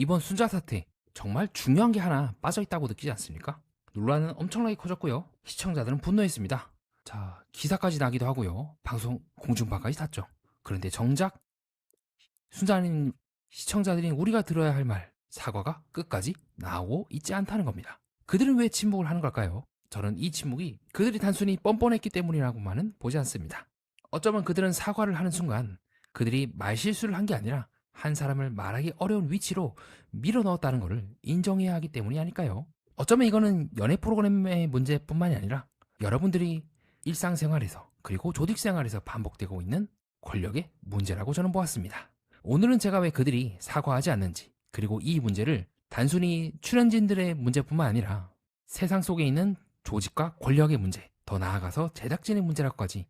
이번 순자 사태 정말 중요한 게 하나 빠져있다고 느끼지 않습니까? 논란은 엄청나게 커졌고요. 시청자들은 분노했습니다. 자, 기사까지 나기도 하고요. 방송 공중파까지 탔죠. 그런데 정작 순자님 시청자들인 우리가 들어야 할 말, 사과가 끝까지 나오고 있지 않다는 겁니다. 그들은 왜 침묵을 하는 걸까요? 저는 이 침묵이 그들이 단순히 뻔뻔했기 때문이라고만은 보지 않습니다. 어쩌면 그들은 사과를 하는 순간 그들이 말실수를 한 게 아니라 한 사람을 말하기 어려운 위치로 밀어 넣었다는 것을 인정해야 하기 때문이 아닐까요? 어쩌면 이거는 연애 프로그램의 문제뿐만이 아니라 여러분들이 일상생활에서 그리고 조직생활에서 반복되고 있는 권력의 문제라고 저는 보았습니다. 오늘은 제가 왜 그들이 사과하지 않는지, 그리고 이 문제를 단순히 출연진들의 문제뿐만 아니라 세상 속에 있는 조직과 권력의 문제, 더 나아가서 제작진의 문제라고까지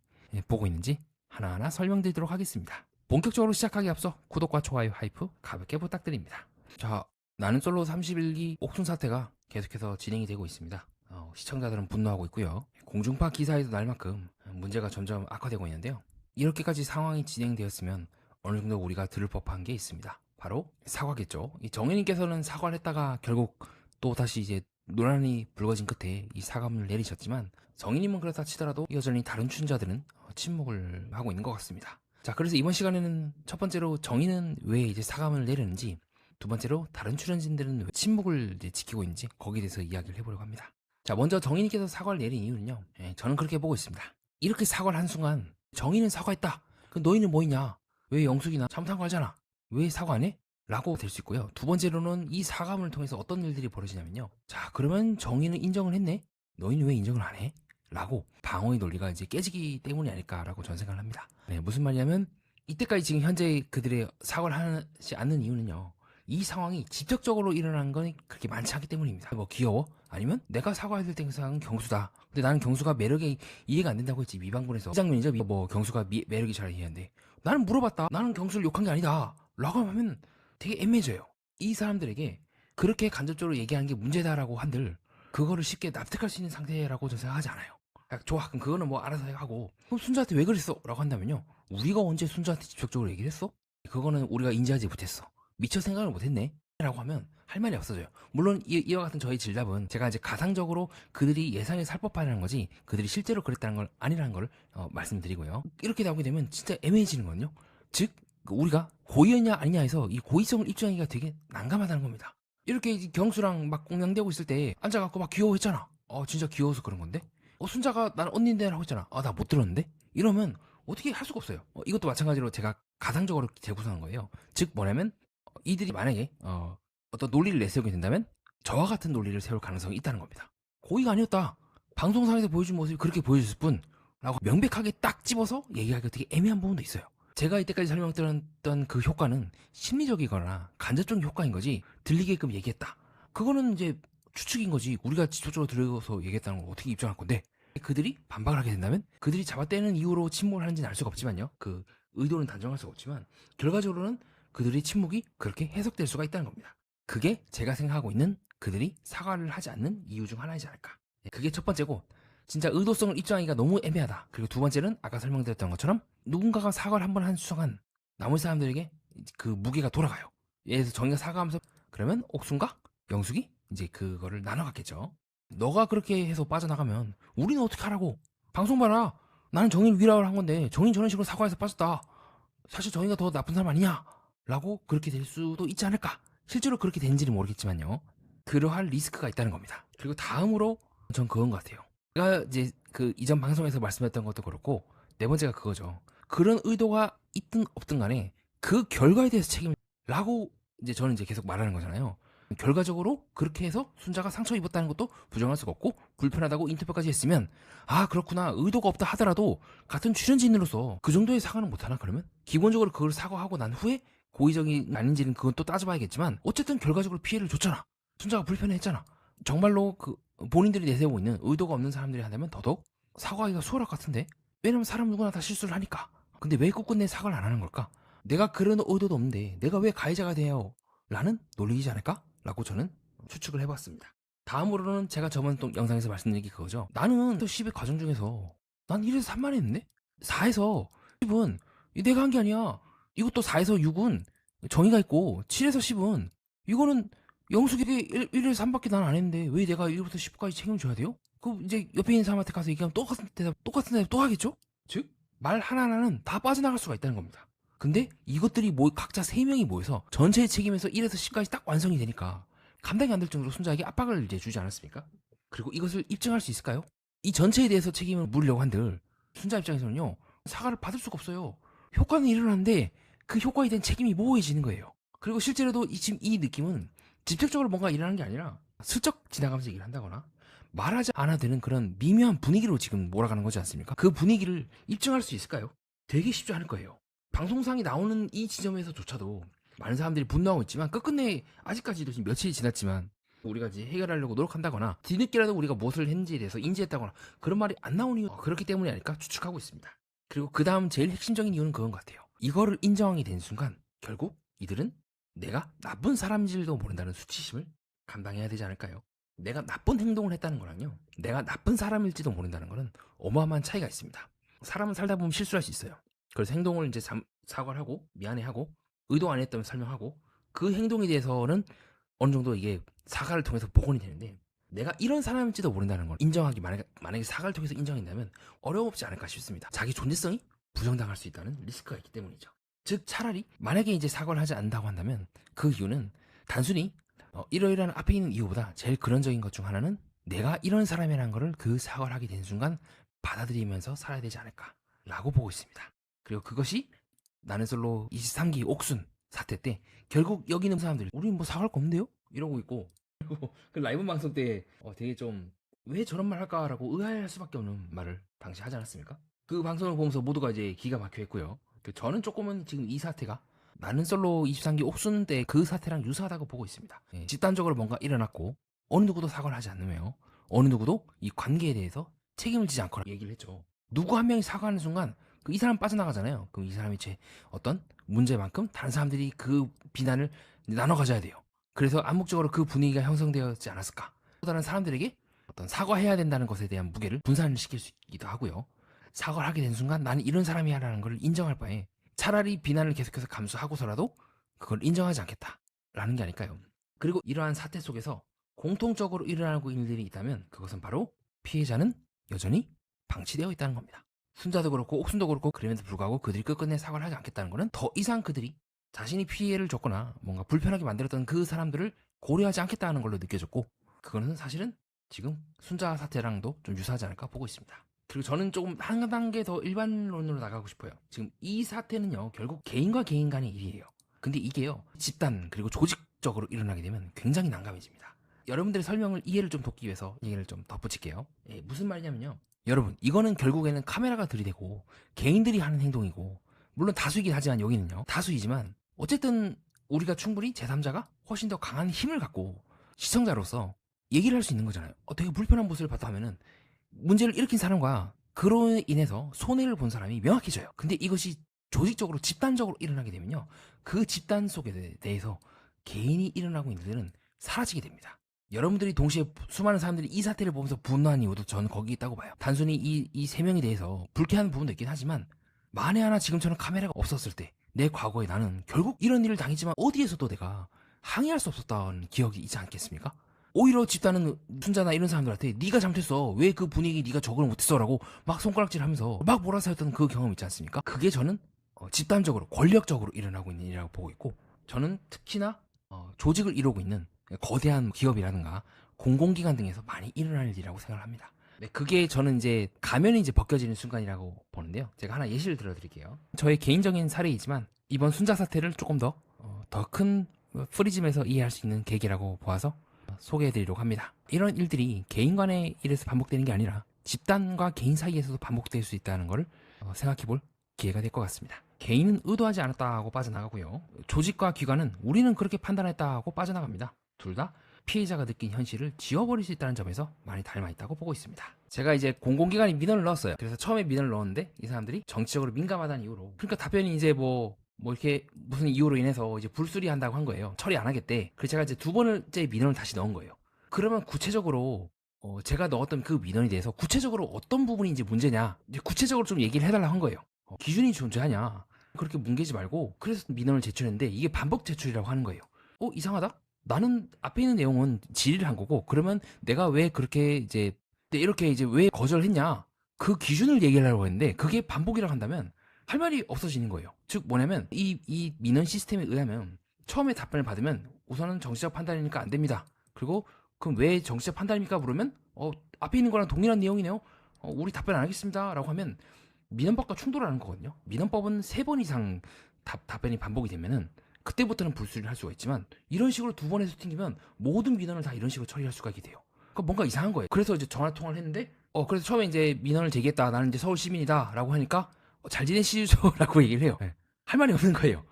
보고 있는지 하나하나 설명드리도록 하겠습니다. 본격적으로 시작하기 앞서 구독과 좋아요, 하이프 가볍게 부탁드립니다. 자, 나는 솔로 31기 옥순 사태가 계속해서 진행이 되고 있습니다. 시청자들은 분노하고 있고요. 공중파 기사에도 날 만큼 문제가 점점 악화되고 있는데요. 이렇게까지 상황이 진행되었으면 어느 정도 우리가 들을 법한 게 있습니다. 바로 사과겠죠. 이 정혜님께서는 사과를 했다가 결국 또 다시 이제 논란이 불거진 끝에 이 사과문을 내리셨지만, 정희님은 그렇다 치더라도 여전히 다른 출연자들은 침묵을 하고 있는 것 같습니다. 자, 그래서 이번 시간에는 첫 번째로 정희는 왜 이제 사과문을 내렸는지, 두 번째로 다른 출연진들은 왜 침묵을 이제 지키고 있는지 거기에 대해서 이야기를 해보려고 합니다. 자, 먼저 정희님께서 사과를 내린 이유는요. 저는 그렇게 보고 있습니다. 이렇게 사과를 한 순간 정희는 사과했다. 그 너희는 뭐 있냐? 왜 영숙이나 잘못한 거 알잖아. 왜 사과 안 해? 라고 될 수 있고요. 두 번째로는 이 사과문을 통해서 어떤 일들이 벌어지냐면요. 자, 그러면 정의는 인정을 했네? 너희는 왜 인정을 안 해? 라고 방어의 논리가 이제 깨지기 때문이 아닐까라고 저는 생각을 합니다. 네, 무슨 말이냐면 이때까지 지금 현재 그들의 사과를 하지 않는 이유는요. 이 상황이 직접적으로 일어난 건 그렇게 많지 않기 때문입니다. 뭐 귀여워? 아니면 내가 사과해야 될 생각은 경수다. 근데 나는 경수가 매력이 이해가 안 된다고 했지. 미방군에서 이 장면이죠. 뭐 경수가 매력이 잘 이해한데 나는 물어봤다. 나는 경수를 욕한 게 아니다. 라고 하면 되게 애매해져요. 이 사람들에게 그렇게 간접적으로 얘기하는 게 문제다라고 한들 그거를 쉽게 납득할 수 있는 상태라고 저는 생각하지 않아요. 야, 좋아, 그럼 그거는 뭐 알아서 하고, 그럼 순자한테 왜 그랬어? 라고 한다면요. 우리가 언제 순자한테 직접적으로 얘기를 했어? 그거는 우리가 인지하지 못했어. 미처 생각을 못했네? 라고 하면 할 말이 없어져요. 물론 이와 같은 저희 질답은 제가 이제 가상적으로 그들이 예상에 살 법하다는 거지 그들이 실제로 그랬다는 걸 아니라는 걸 말씀드리고요. 이렇게 나오게 되면 진짜 애매해지는 건요. 즉 우리가 고의였냐 아니냐에서 이 고의성을 입증하기가 되게 난감하다는 겁니다. 이렇게 경수랑 막 공양되고 있을 때 앉아갖고 막 귀여워했잖아. 진짜 귀여워서 그런 건데? 순자가 난 언니인데라고 했잖아. 나 못 들었는데? 이러면 어떻게 할 수가 없어요. 이것도 마찬가지로 제가 가상적으로 재구성한 거예요. 즉 뭐냐면 이들이 만약에 어떤 논리를 내세우게 된다면 저와 같은 논리를 세울 가능성이 있다는 겁니다. 고의가 아니었다. 방송상에서 보여준 모습이 그렇게 보여줬을 뿐 라고 명백하게 딱 집어서 얘기하기가 되게 애매한 부분도 있어요. 제가 이때까지 설명드렸던 그 효과는 심리적이거나 간접적인 효과인 거지 들리게끔 얘기했다. 그거는 이제 추측인 거지. 우리가 직접적으로 들어서 얘기했다는 걸 어떻게 입증할 건데, 그들이 반박을 하게 된다면 그들이 잡아떼는 이유로 침묵을 하는지는 알 수가 없지만요. 그 의도는 단정할 수가 없지만 결과적으로는 그들의 침묵이 그렇게 해석될 수가 있다는 겁니다. 그게 제가 생각하고 있는 그들이 사과를 하지 않는 이유 중 하나이지 않을까. 그게 첫 번째고, 진짜 의도성을 입증하기가 너무 애매하다. 그리고 두 번째는 아까 설명드렸던 것처럼 누군가가 사과를 한 번 한 순간 나머지 사람들에게 그 무게가 돌아가요. 예를 들어서 정의가 사과하면서 그러면 옥순과 영숙이 이제 그거를 나눠 갖겠죠. 너가 그렇게 해서 빠져나가면 우리는 어떻게 하라고? 방송 봐라. 나는 정의를 위로를 한 건데 정의는 저런 식으로 사과해서 빠졌다. 사실 정의가 더 나쁜 사람 아니냐? 라고 그렇게 될 수도 있지 않을까? 실제로 그렇게 된지는 모르겠지만요. 그러할 리스크가 있다는 겁니다. 그리고 다음으로 전 그건 것 같아요. 제가 이제 그 이전 방송에서 말씀했던 것도 그렇고 네 번째가 그거죠. 그런 의도가 있든 없든 간에 그 결과에 대해서 책임을 라고 이제 저는 이제 계속 말하는 거잖아요. 결과적으로 그렇게 해서 순자가 상처 입었다는 것도 부정할 수가 없고 불편하다고 인터뷰까지 했으면 그렇구나, 의도가 없다 하더라도 같은 출연진으로서 그 정도의 사과는 못하나. 그러면 기본적으로 그걸 사과하고 난 후에 고의적인 아닌지는 그건 또 따져봐야겠지만 어쨌든 결과적으로 피해를 줬잖아. 순자가 불편해했잖아. 정말로 그 본인들이 내세우고 있는 의도가 없는 사람들이 한다면 더더욱 사과하기가 수월할 것 같은데, 왜냐면 사람 누구나 다 실수를 하니까. 근데 왜 끝끝내 사과를 안 하는 걸까? 내가 그런 의도도 없는데 내가 왜 가해자가 돼요? 라는 논리이지 않을까? 라고 저는 추측을 해봤습니다. 다음으로는 제가 저번 또 영상에서 말씀드린 게 그거죠. 나는 또 10의 과정 중에서 난 1에서 3만 했는데 4에서 10은 내가 한 게 아니야. 이것도 4에서 6은 정의가 있고 7에서 10은 이거는 영숙에게 1에서 3밖에 난 안 했는데 왜 내가 1부터 10까지 책임져야 돼요? 그 이제 옆에 있는 사람한테 가서 얘기하면 똑같은 대답 또 하겠죠? 즉, 말 하나하나는 다 빠져나갈 수가 있다는 겁니다. 근데 이것들이 각자 3명이 모여서 전체의 책임에서 1에서 10까지 딱 완성이 되니까 감당이 안 될 정도로 순자에게 압박을 이제 주지 않았습니까? 그리고 이것을 입증할 수 있을까요? 이 전체에 대해서 책임을 물으려고 한들 순자 입장에서는요, 사과를 받을 수가 없어요. 효과는 일어나는데 그 효과에 대한 책임이 모호해지는 거예요. 그리고 실제로도 지금 이 느낌은 직접적으로 뭔가 일어나는 게 아니라 슬쩍 지나가면서 얘기를 한다거나 말하지 않아도 되는 그런 미묘한 분위기로 지금 몰아가는 거지 않습니까? 그 분위기를 입증할 수 있을까요? 되게 쉽지 않을 거예요. 방송상이 나오는 이 지점에서조차도 많은 사람들이 분노하고 있지만 끝끝내 아직까지도 지금 며칠이 지났지만 우리가 이제 해결하려고 노력한다거나 뒤늦게라도 우리가 무엇을 했는지에 대해서 인지했다거나 그런 말이 안 나오는 이유, 그렇기 때문이 아닐까 추측하고 있습니다. 그리고 그 다음 제일 핵심적인 이유는 그건 것 같아요. 이거를 인정하게 된 순간 결국 이들은 내가 나쁜 사람인지도 모른다는 수치심을 감당해야 되지 않을까요? 내가 나쁜 행동을 했다는 거랑요, 내가 나쁜 사람일지도 모른다는 거는 어마어마한 차이가 있습니다. 사람은 살다 보면 실수할 수 있어요. 그래서 행동을 이제 사과를 하고 미안해하고 의도 안 했다면 설명하고 그 행동에 대해서는 어느 정도 이게 사과를 통해서 복원이 되는데, 내가 이런 사람일지도 모른다는 걸 인정하기, 만약에 사과를 통해서 인정한다면 어려웠지 않을까 싶습니다. 자기 존재성이 부정당할 수 있다는 리스크가 있기 때문이죠. 즉 차라리 만약에 이제 사과를 하지 않는다고 한다면 그 이유는 단순히 이러이러한 앞에 있는 이유보다 제일 근원적인 것 중 하나는 내가 이런 사람이라는 거를 그 사과를 하게 된 순간 받아들이면서 살아야 되지 않을까라고 보고 있습니다. 그리고 그것이 나는 솔로 23기 옥순 사태 때 결국 여기 있는 사람들이 우리는 뭐 사과할 거 없는데요? 이러고 있고, 그리고 그 라이브 방송 때 되게 좀 왜 저런 말 할까라고 의아해할 수밖에 없는 말을 당시 하지 않았습니까? 그 방송을 보면서 모두가 이제 기가 막혀 했고요. 저는 조금은 지금 이 사태가 나는 솔로 23기 옥순 때 그 사태랑 유사하다고 보고 있습니다. 집단적으로 뭔가 일어났고 어느 누구도 사과를 하지 않으며 어느 누구도 이 관계에 대해서 책임을 지지 않거나 얘기를 했죠. 누구 한 명이 사과하는 순간 이 사람 빠져나가잖아요. 그럼 이 사람이 제 어떤 문제만큼 다른 사람들이 그 비난을 나눠 가져야 돼요. 그래서 암묵적으로 그 분위기가 형성되었지 않았을까. 또 다른 사람들에게 어떤 사과해야 된다는 것에 대한 무게를 분산을 시킬 수 있기도 하고요. 사과를 하게 된 순간 나는 이런 사람이야 라는 걸 인정할 바에 차라리 비난을 계속해서 감수하고서라도 그걸 인정하지 않겠다라는 게 아닐까요? 그리고 이러한 사태 속에서 공통적으로 일어나고 있는 일이 있다면 그것은 바로 피해자는 여전히 방치되어 있다는 겁니다. 순자도 그렇고 옥순도 그렇고, 그럼에도 불구하고 그들이 끝끝내 사과를 하지 않겠다는 것은 더 이상 그들이 자신이 피해를 줬거나 뭔가 불편하게 만들었던 그 사람들을 고려하지 않겠다는 걸로 느껴졌고, 그거는 사실은 지금 순자 사태랑도 좀 유사하지 않을까 보고 있습니다. 그리고 저는 조금 한 단계 더 일반론으로 나가고 싶어요. 지금 이 사태는요, 결국 개인과 개인 간의 일이에요. 근데 이게요, 집단 그리고 조직적으로 일어나게 되면 굉장히 난감해집니다. 여러분들의 설명을 이해를 좀 돕기 위해서 얘기를 좀 덧붙일게요. 무슨 말이냐면요, 여러분, 이거는 결국에는 카메라가 들이대고 개인들이 하는 행동이고, 물론 다수이긴 하지만 여기는요 다수이지만 어쨌든 우리가 충분히 제3자가 훨씬 더 강한 힘을 갖고 시청자로서 얘기를 할 수 있는 거잖아요. 되게 불편한 모습을 봤다 하면은 문제를 일으킨 사람과 그로 인해서 손해를 본 사람이 명확해져요. 근데 이것이 조직적으로 집단적으로 일어나게 되면요, 그 집단 속에 대해서 개인이 일어나고 있는 일은 사라지게 됩니다. 여러분들이 동시에 수많은 사람들이 이 사태를 보면서 분노한 이유도 저는 거기 있다고 봐요. 단순히 이 세 명에 대해서 불쾌한 부분도 있긴 하지만, 만에 하나 지금처럼 카메라가 없었을 때 내 과거에 나는 결국 이런 일을 당했지만 어디에서도 내가 항의할 수 없었던 기억이 있지 않겠습니까? 오히려 집단은 순자나 이런 사람들한테 네가 잘못했어, 왜 그 분위기 네가 적응을 못했어 라고 막 손가락질하면서 막 몰아세웠던 그 경험 있지 않습니까? 그게 저는 집단적으로 권력적으로 일어나고 있는 일이라고 보고 있고, 저는 특히나 조직을 이루고 있는 거대한 기업이라든가 공공기관 등에서 많이 일어날 일이라고 생각을 합니다. 네, 그게 저는 이제 가면이 이제 벗겨지는 순간이라고 보는데요. 제가 하나 예시를 들어드릴게요. 저의 개인적인 사례이지만 이번 순자 사태를 조금 더 큰 프리즘에서 이해할 수 있는 계기라고 보아서 소개해드리려고 합니다. 이런 일들이 개인 간의 일에서 반복되는 게 아니라 집단과 개인 사이에서도 반복될 수 있다는 걸 생각해볼 기회가 될 것 같습니다. 개인은 의도하지 않았다고 빠져나가고요, 조직과 기관은 우리는 그렇게 판단했다고 빠져나갑니다. 둘 다 피해자가 느낀 현실을 지워버릴 수 있다는 점에서 많이 닮아있다고 보고 있습니다. 제가 이제 공공기관에 민원을 넣었어요. 그래서 처음에 민원을 넣었는데 이 사람들이 정치적으로 민감하다는 이유로, 그러니까 답변이 이제 뭐 이렇게 무슨 이유로 인해서 이제 불수리 한다고 한 거예요. 처리 안 하겠대. 그래서 제가 이제 두 번째 민원을 다시 넣은 거예요. 그러면 구체적으로 제가 넣었던 그 민원에 대해서 구체적으로 어떤 부분이 이제 문제냐, 이제 구체적으로 좀 얘기를 해달라고 한 거예요. 기준이 존재하냐, 그렇게 뭉개지 말고. 그래서 민원을 제출했는데 이게 반복 제출이라고 하는 거예요. 이상하다? 나는 앞에 있는 내용은 질의를 한 거고, 그러면 내가 왜 그렇게 이제 이렇게 이제 왜 거절했냐, 그 기준을 얘기하려고 했는데 그게 반복이라고 한다면 할 말이 없어지는 거예요. 즉 뭐냐면 이 민원 시스템에 의하면 처음에 답변을 받으면 우선은 정치적 판단이니까 안 됩니다. 그리고 그럼 왜 정치적 판단입니까? 물으면 앞에 있는 거랑 동일한 내용이네요. 우리 답변 안 하겠습니다. 라고 하면 민원법과 충돌하는 거거든요. 민원법은 3번 이상 답변이 반복이 되면은 그때부터는 불수리를 할 수가 있지만, 이런 식으로 2번에서 튕기면 모든 민원을 다 이런 식으로 처리할 수가 있게 돼요. 그러니까 뭔가 이상한 거예요. 그래서 이제 전화 통화를 했는데 그래서 처음에 이제 민원을 제기했다. 나는 이제 서울 시민이다. 라고 하니까 잘 지내시죠? 라고 얘기를 해요. 네. 할 말이 없는 거예요.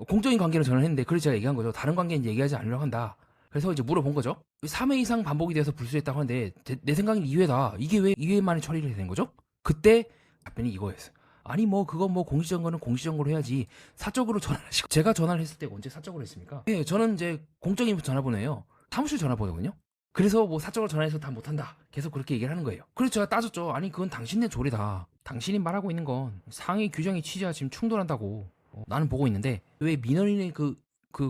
공적인 관계로 전화를 했는데, 그래서 제가 얘기한 거죠. 다른 관계는 얘기하지 않으려고 한다. 그래서 이제 물어본 거죠. 3회 이상 반복이 돼서 불수했다고 하는데 내 생각엔 2회다. 이게 왜 2회 만에 처리를 된 거죠? 그때 답변이 이거였어요. 아니 뭐 그건 뭐 공식적인 거는 공식적으로 해야지 사적으로 전화하시고. 제가 전화를 했을 때 언제 사적으로 했습니까? 네, 저는 이제 공적인 전화번호예요. 사무실 전화번호거든요. 그래서 뭐 사적으로 전화해서 다 못한다, 계속 그렇게 얘기를 하는 거예요. 그래서 제가 따졌죠. 아니 그건 당신네 조례다. 당신이 말하고 있는 건 상위 규정의 취지와 지금 충돌한다고 나는 보고 있는데 왜 민원인의 그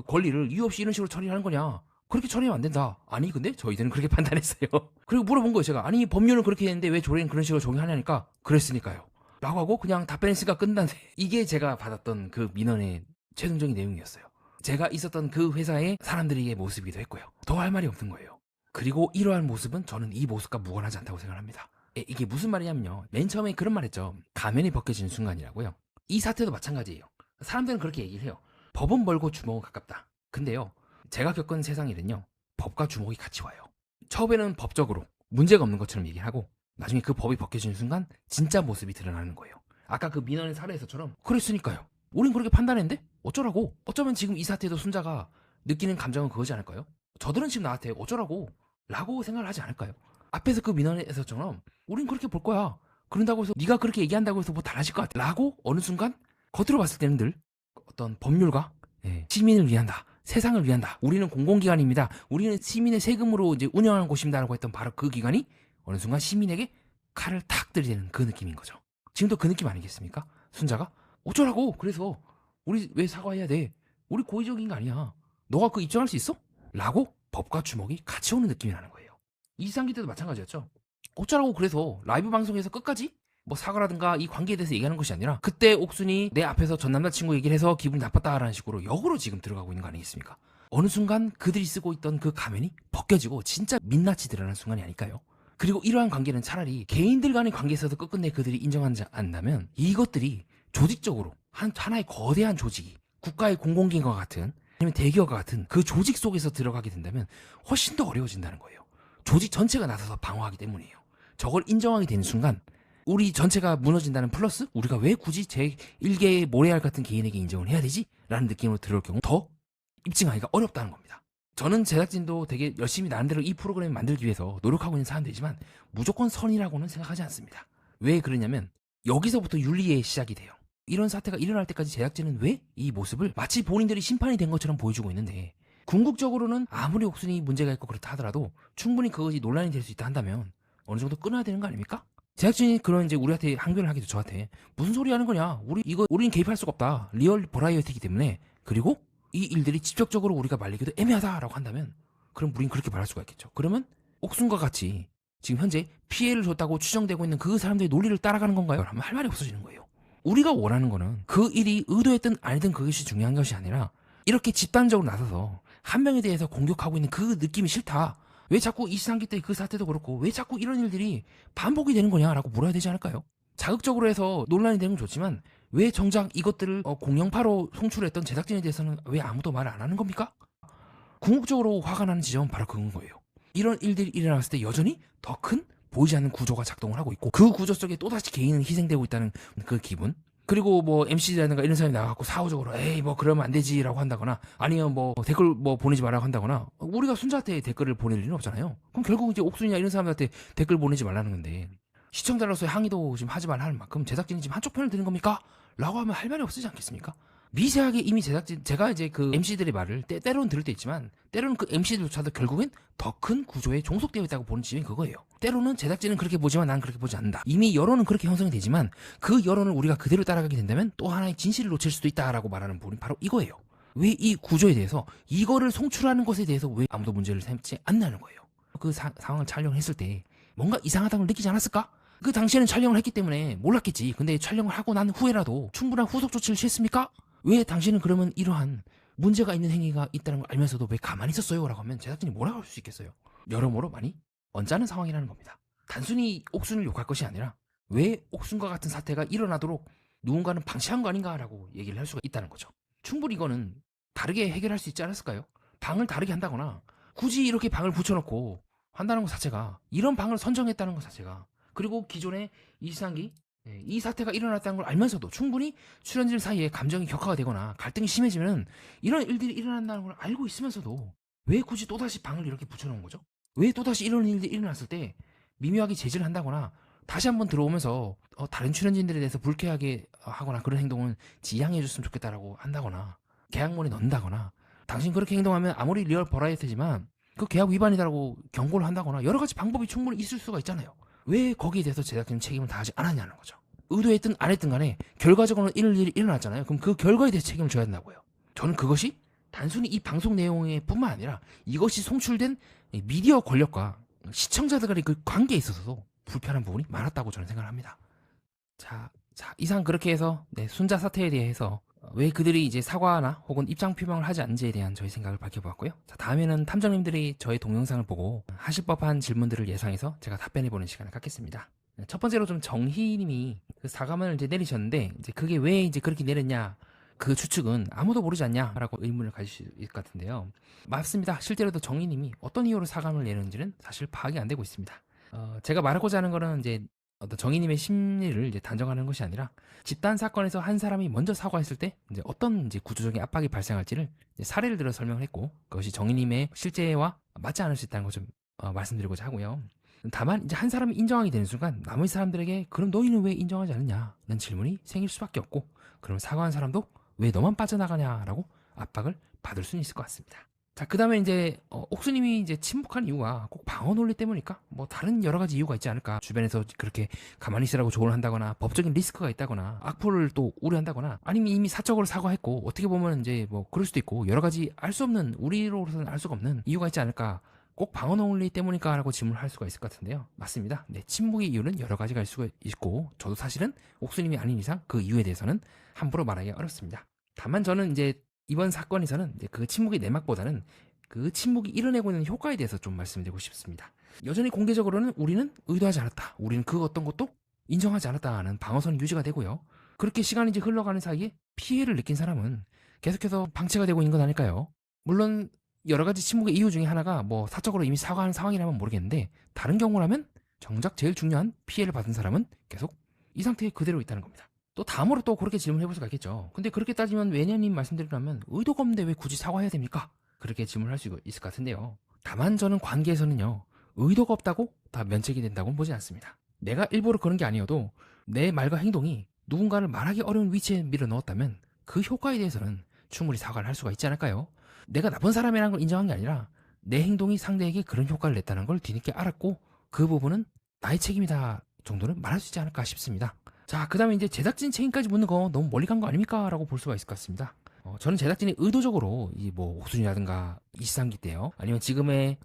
권리를 이유 없이 이런 식으로 처리하는 거냐, 그렇게 처리하면 안 된다. 아니 근데 저희들은 그렇게 판단했어요. 그리고 물어본 거예요. 제가 아니 법률은 그렇게 했는데 왜 조례는 그런 식으로 적용하냐니까 그랬으니까요 라고 하고 그냥 답변했으니까 끝났네. 이게 제가 받았던 그 민원의 최종적인 내용이었어요. 제가 있었던 그 회사의 사람들의 모습이기도 했고요. 더 할 말이 없는 거예요. 그리고 이러한 모습은 저는 이 모습과 무관하지 않다고 생각합니다. 이게 무슨 말이냐면요, 맨 처음에 그런 말 했죠. 가면이 벗겨지는 순간이라고요. 이 사태도 마찬가지예요. 사람들은 그렇게 얘기를 해요. 법은 멀고 주먹은 가깝다. 근데요, 제가 겪은 세상 일은요, 법과 주먹이 같이 와요. 처음에는 법적으로 문제가 없는 것처럼 얘기를 하고 나중에 그 법이 벗겨지는 순간 진짜 모습이 드러나는 거예요. 아까 그 민원의 사례에서처럼 그랬으니까요. 우린 그렇게 판단했는데 어쩌라고. 어쩌면 지금 이 사태도 순자가 느끼는 감정은 그거지 않을까요? 저들은 지금 나한테 어쩌라고 라고 생각을 하지 않을까요? 앞에서 그 민원에서처럼 우린 그렇게 볼 거야. 그런다고 해서 네가 그렇게 얘기한다고 해서 뭐 달라질 것 같아 라고 어느 순간 겉으로 봤을 때는 늘 어떤 법률가 시민을 위한다, 세상을 위한다, 우리는 공공기관입니다, 우리는 시민의 세금으로 이제 운영하는 곳입니다 라고 했던 바로 그 기관이 어느 순간 시민에게 칼을 탁 들이대는 그 느낌인 거죠. 지금도 그 느낌 아니겠습니까? 순자가 어쩌라고. 그래서 우리 왜 사과해야 돼, 우리 고의적인 거 아니야, 너가 그 입증할 수 있어? 라고 법과 주먹이 같이 오는 느낌이라는 거예요. 이상기 때도 마찬가지였죠. 어쩌라고. 그래서 라이브 방송에서 끝까지 뭐 사과라든가 이 관계에 대해서 얘기하는 것이 아니라 그때 옥순이 내 앞에서 전 남자친구 얘기를 해서 기분이 나빴다라는 식으로 역으로 지금 들어가고 있는 거 아니겠습니까? 어느 순간 그들이 쓰고 있던 그 가면이 벗겨지고 진짜 민낯이 드러나는 순간이 아닐까요? 그리고 이러한 관계는 차라리 개인들 간의 관계에서도 끝끝내 그들이 인정하지 않는다면 이것들이 조직적으로 하나의 거대한 조직이 국가의 공공기관과 같은 아니면 대기업과 같은 그 조직 속에서 들어가게 된다면 훨씬 더 어려워진다는 거예요. 조직 전체가 나서서 방어하기 때문이에요. 저걸 인정하게 되는 순간 우리 전체가 무너진다는 플러스 우리가 왜 굳이 제1계의 모래알 같은 개인에게 인정을 해야 되지? 라는 느낌으로 들어올 경우 더 입증하기가 어렵다는 겁니다. 저는 제작진도 되게 열심히 나름대로 이 프로그램을 만들기 위해서 노력하고 있는 사람들이지만 무조건 선이라고는 생각하지 않습니다. 왜 그러냐면 여기서부터 윤리의 시작이 돼요. 이런 사태가 일어날 때까지 제작진은 왜 이 모습을 마치 본인들이 심판이 된 것처럼 보여주고 있는데, 궁극적으로는 아무리 옥순이 문제가 있고 그렇다 하더라도 충분히 그것이 논란이 될 수 있다 한다면 어느 정도 끊어야 되는 거 아닙니까? 제작진이 그런 이제 우리한테 항변을 하기도 저한테 무슨 소리 하는 거냐, 우린 개입할 수가 없다, 리얼 버라이어티이기 때문에, 그리고 이 일들이 직접적으로 우리가 말리기도 애매하다라고 한다면 그럼 우린 그렇게 말할 수가 있겠죠. 그러면 옥순과 같이 지금 현재 피해를 줬다고 추정되고 있는 그 사람들의 논리를 따라가는 건가요? 하면 할 말이 없어지는 거예요. 우리가 원하는 거는 그 일이 의도했든 아니든 그것이 중요한 것이 아니라 이렇게 집단적으로 나서서 한 명에 대해서 공격하고 있는 그 느낌이 싫다. 왜 자꾸 이시상기 때 그 사태도 그렇고 왜 자꾸 이런 일들이 반복이 되는 거냐라고 물어야 되지 않을까요? 자극적으로 해서 논란이 되는 건 좋지만 왜 정작 이것들을 공영파로 송출했던 제작진에 대해서는 왜 아무도 말 안 하는 겁니까? 궁극적으로 화가 나는 지점은 바로 그건 거예요. 이런 일들이 일어났을 때 여전히 더 큰 보이지 않는 구조가 작동을 하고 있고 그 구조 속에 또다시 개인은 희생되고 있다는 그 기분. 그리고 뭐 MC라든가 이런 사람이 나가고 사후적으로 에이 뭐 그러면 안 되지라고 한다거나 아니면 뭐 댓글 뭐 보내지 말라고 한다거나, 우리가 순자한테 댓글을 보낼 일은 없잖아요. 그럼 결국 이제 옥순이나 이런 사람들한테 댓글 보내지 말라는 건데, 시청자로서의 항의도 지금 하지 말라 하는 만큼 제작진이 지금 한쪽 편을 드는 겁니까? 라고 하면 할 말이 없으지 않겠습니까? 미세하게 이미 제가 이제 그 MC들의 말을 때로는 들을 때 있지만 때로는 그 MC들조차도 결국엔 더 큰 구조에 종속되어 있다고 보는 지점이 그거예요. 때로는 제작진은 그렇게 보지만 난 그렇게 보지 않는다. 이미 여론은 그렇게 형성이 되지만 그 여론을 우리가 그대로 따라가게 된다면 또 하나의 진실을 놓칠 수도 있다라고 말하는 부분이 바로 이거예요. 왜 이 구조에 대해서 이거를 송출하는 것에 대해서 왜 아무도 문제를 삼지 않냐는 거예요. 그 상황을 촬영했을 때 뭔가 이상하다는 걸 느끼지 않았을까? 그 당시에는 촬영을 했기 때문에 몰랐겠지. 근데 촬영을 하고 난 후에라도 충분한 후속 조치를 취했습니까? 왜 당신은 그러면 이러한 문제가 있는 행위가 있다는 걸 알면서도 왜 가만히 있었어요? 라고 하면 제작진이 뭐라고 할 수 있겠어요? 여러모로 많이 언짢은 상황이라는 겁니다. 단순히 옥순을 욕할 것이 아니라 왜 옥순과 같은 사태가 일어나도록 누군가는 방치한 거 아닌가라고 얘기를 할 수가 있다는 거죠. 충분히 이거는 다르게 해결할 수 있지 않았을까요? 방을 다르게 한다거나 굳이 이렇게 방을 붙여놓고 한다는 것 자체가, 이런 방을 선정했다는 것 자체가, 그리고 기존의 이상기 이 사태가 일어났다는 걸 알면서도 충분히 출연진 사이에 감정이 격화가 되거나 갈등이 심해지면 이런 일들이 일어난다는 걸 알고 있으면서도 왜 굳이 또다시 방을 이렇게 붙여놓은 거죠? 왜 또다시 이런 일들이 일어났을 때 미묘하게 제지를 한다거나 다시 한번 들어오면서 다른 출연진들에 대해서 불쾌하게 하거나 그런 행동은 지양해 줬으면 좋겠다라고 한다거나 계약문에 넣는다거나, 당신 그렇게 행동하면 아무리 리얼 버라이어티지만 그 계약 위반이다라고 경고를 한다거나 여러 가지 방법이 충분히 있을 수가 있잖아요. 왜 거기에 대해서 제작진은 책임을 다하지 않았냐는 거죠. 의도했든 안 했든 간에 결과적으로는 이런 일이 일어났잖아요. 그럼 그 결과에 대해서 책임을 져야 된다고요. 저는 그것이 단순히 이 방송 내용에 뿐만 아니라 이것이 송출된 미디어 권력과 시청자들 간의 그 관계에 있어서도 불편한 부분이 많았다고 저는 생각을 합니다. 자, 이상 그렇게 해서 순자 사태에 대해서 왜 그들이 이제 사과나 혹은 입장 표명을 하지 않는지에 대한 저희 생각을 밝혀보았고요. 자, 다음에는 탐정님들이 저의 동영상을 보고 하실 법한 질문들을 예상해서 제가 답변해보는 시간을 갖겠습니다. 첫 번째로 좀 정희님이 그 사과문을 이제 내리셨는데, 이제 그게 왜 이제 그렇게 내렸냐, 그 추측은 아무도 모르지 않냐라고 의문을 가지실 수 있을 것 같은데요. 맞습니다. 실제로도 정희님이 어떤 이유로 사과문을 내렸는지는 사실 파악이 안 되고 있습니다. 제가 말하고자 하는 거는 이제 어떤 정의님의 심리를 이제 단정하는 것이 아니라 집단 사건에서 한 사람이 먼저 사과했을 때 이제 어떤 이제 구조적인 압박이 발생할지를 이제 사례를 들어 설명을 했고, 그것이 정의님의 실제와 맞지 않을 수 있다는 것 좀 말씀드리고자 하고요. 다만 이제 한 사람이 인정하게 되는 순간 나머지 사람들에게 그럼 너희는 왜 인정하지 않느냐는 질문이 생길 수밖에 없고, 그럼 사과한 사람도 왜 너만 빠져나가냐라고 압박을 받을 수는 있을 것 같습니다. 자, 그 다음에 이제 옥수님이 이제 침묵한 이유가 꼭 방어 논리 때문일까? 뭐 다른 여러 가지 이유가 있지 않을까? 주변에서 그렇게 가만히 있으라고 조언을 한다거나 법적인 리스크가 있다거나 악플을 또 우려한다거나, 아니면 이미 사적으로 사과했고 어떻게 보면 이제 뭐 그럴 수도 있고 여러 가지 알 수 없는, 우리로서는 알 수가 없는 이유가 있지 않을까? 꼭 방어 논리 때문일까? 라고 질문을 할 수가 있을 것 같은데요. 맞습니다. 네, 침묵의 이유는 여러 가지가 있을 수가 있고, 저도 사실은 옥수님이 아닌 이상 그 이유에 대해서는 함부로 말하기 어렵습니다. 다만 저는 이제 이번 사건에서는 이제 그 침묵의 내막보다는 그 침묵이 이뤄내고 있는 효과에 대해서 좀 말씀드리고 싶습니다. 여전히 공개적으로는 우리는 의도하지 않았다, 우리는 그 어떤 것도 인정하지 않았다는 방어선이 유지가 되고요. 그렇게 시간이 이제 흘러가는 사이에 피해를 느낀 사람은 계속해서 방치가 되고 있는 건 아닐까요? 물론 여러 가지 침묵의 이유 중에 하나가 뭐 사적으로 이미 사과한 상황이라면 모르겠는데, 다른 경우라면 정작 제일 중요한 피해를 받은 사람은 계속 이 상태에 그대로 있다는 겁니다. 또 다음으로 또 그렇게 질문해볼 수가 있겠죠. 근데 그렇게 따지면 왜냐님 말씀드리라면 의도가 없는데 왜 굳이 사과해야 됩니까? 그렇게 질문할 수 있을 것 같은데요. 다만 저는 관계에서는요, 의도가 없다고 다 면책이 된다고는 보지 않습니다. 내가 일부러 그런 게 아니어도 내 말과 행동이 누군가를 말하기 어려운 위치에 밀어 넣었다면 그 효과에 대해서는 충분히 사과를 할 수가 있지 않을까요? 내가 나쁜 사람이라는 걸 인정한 게 아니라 내 행동이 상대에게 그런 효과를 냈다는 걸 뒤늦게 알았고, 그 부분은 나의 책임이다 정도는 말할 수 있지 않을까 싶습니다. 자, 그 다음에 이제 제작진 책임까지 묻는 거 너무 멀리 간 거 아닙니까? 라고 볼 수가 있을 것 같습니다. 저는 제작진이 의도적으로 이 뭐 옥순이라든가 이시상기 때요, 아니면 지금의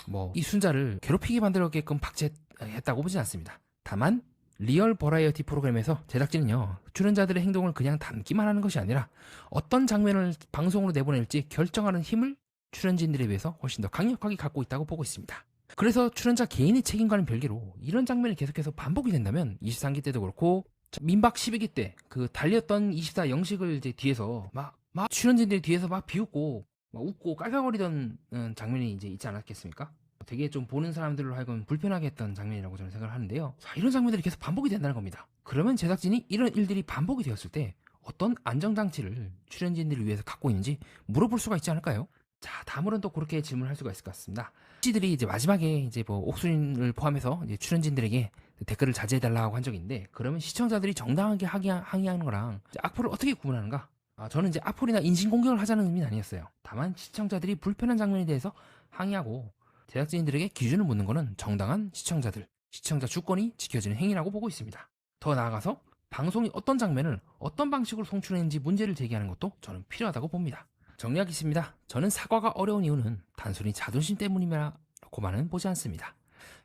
뭐 이 순자를 괴롭히게 만들었게끔 박제했다고 보진 않습니다. 다만 리얼 버라이어티 프로그램에서 제작진은요, 출연자들의 행동을 그냥 담기만 하는 것이 아니라 어떤 장면을 방송으로 내보낼지 결정하는 힘을 출연진들에 비해서 훨씬 더 강력하게 갖고 있다고 보고 있습니다. 그래서 출연자 개인의 책임과는 별개로 이런 장면이 계속해서 반복이 된다면 23기 때도 그렇고 민박 12기 때 그 달렸던 24 영식을 이제 뒤에서 막 출연진들이 뒤에서 막 비웃고 막 웃고 깔깔거리던 장면이 이제 있지 않았겠습니까? 되게 좀 보는 사람들로 하여금 불편하게 했던 장면이라고 저는 생각을 하는데요. 자, 이런 장면들이 계속 반복이 된다는 겁니다. 그러면 제작진이 이런 일들이 반복이 되었을 때 어떤 안정장치를 출연진들을 위해서 갖고 있는지 물어볼 수가 있지 않을까요? 자, 다음으로는 또 그렇게 질문을 할 수가 있을 것 같습니다. 씨들이 이제 마지막에 이제 뭐 옥순을 포함해서 이제 출연진들에게 댓글을 자제해달라고 한 적이 있는데, 그러면 시청자들이 정당하게 항의하는 거랑 악플을 어떻게 구분하는가? 저는 이제 악플이나 인신공격을 하자는 의미는 아니었어요. 다만 시청자들이 불편한 장면에 대해서 항의하고 제작진들에게 기준을 묻는 것은 정당한 시청자 주권이 지켜지는 행위라고 보고 있습니다. 더 나아가서 방송이 어떤 장면을 어떤 방식으로 송출했는지 문제를 제기하는 것도 저는 필요하다고 봅니다. 정리하겠습니다. 저는 사과가 어려운 이유는 단순히 자존심 때문이라고만은 보지 않습니다.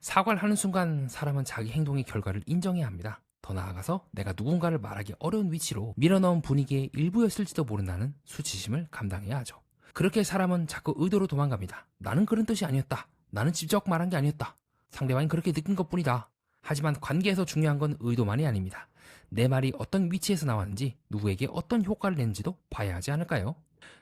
사과를 하는 순간 사람은 자기 행동의 결과를 인정해야 합니다. 더 나아가서 내가 누군가를 말하기 어려운 위치로 밀어넣은 분위기의 일부였을지도 모른다는 수치심을 감당해야 하죠. 그렇게 사람은 자꾸 의도로 도망갑니다. 나는 그런 뜻이 아니었다. 나는 직접 말한 게 아니었다. 상대방이 그렇게 느낀 것뿐이다. 하지만 관계에서 중요한 건 의도만이 아닙니다. 내 말이 어떤 위치에서 나왔는지, 누구에게 어떤 효과를 냈는지도 봐야 하지 않을까요?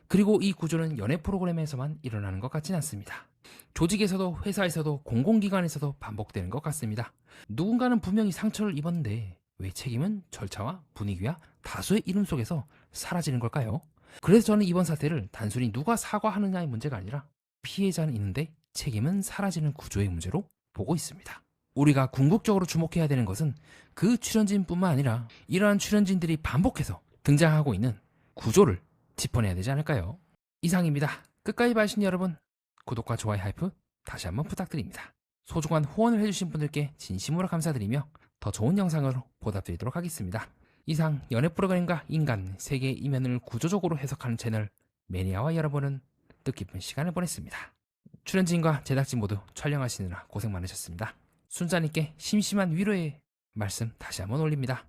그리고 이 구조는 연애 프로그램에서만 일어나는 것 같진 않습니다. 조직에서도 회사에서도 공공기관에서도 반복되는 것 같습니다. 누군가는 분명히 상처를 입었는데 왜 책임은 절차와 분위기와 다수의 이름 속에서 사라지는 걸까요? 그래서 저는 이번 사태를 단순히 누가 사과하느냐의 문제가 아니라 피해자는 있는데 책임은 사라지는 구조의 문제로 보고 있습니다. 우리가 궁극적으로 주목해야 되는 것은 그 출연진뿐만 아니라 이러한 출연진들이 반복해서 등장하고 있는 구조를 짚어내야 되지 않을까요? 이상입니다. 끝까지 봐주신 여러분, 구독과 좋아요 하이프 다시 한번 부탁드립니다. 소중한 후원을 해주신 분들께 진심으로 감사드리며 더 좋은 영상으로 보답드리도록 하겠습니다. 이상 연애 프로그램과 인간, 세계의 이면을 구조적으로 해석하는 채널 매니아와 여러분은 뜻깊은 시간을 보냈습니다. 출연진과 제작진 모두 촬영하시느라 고생 많으셨습니다. 순자님께 심심한 위로의 말씀 다시 한번 올립니다.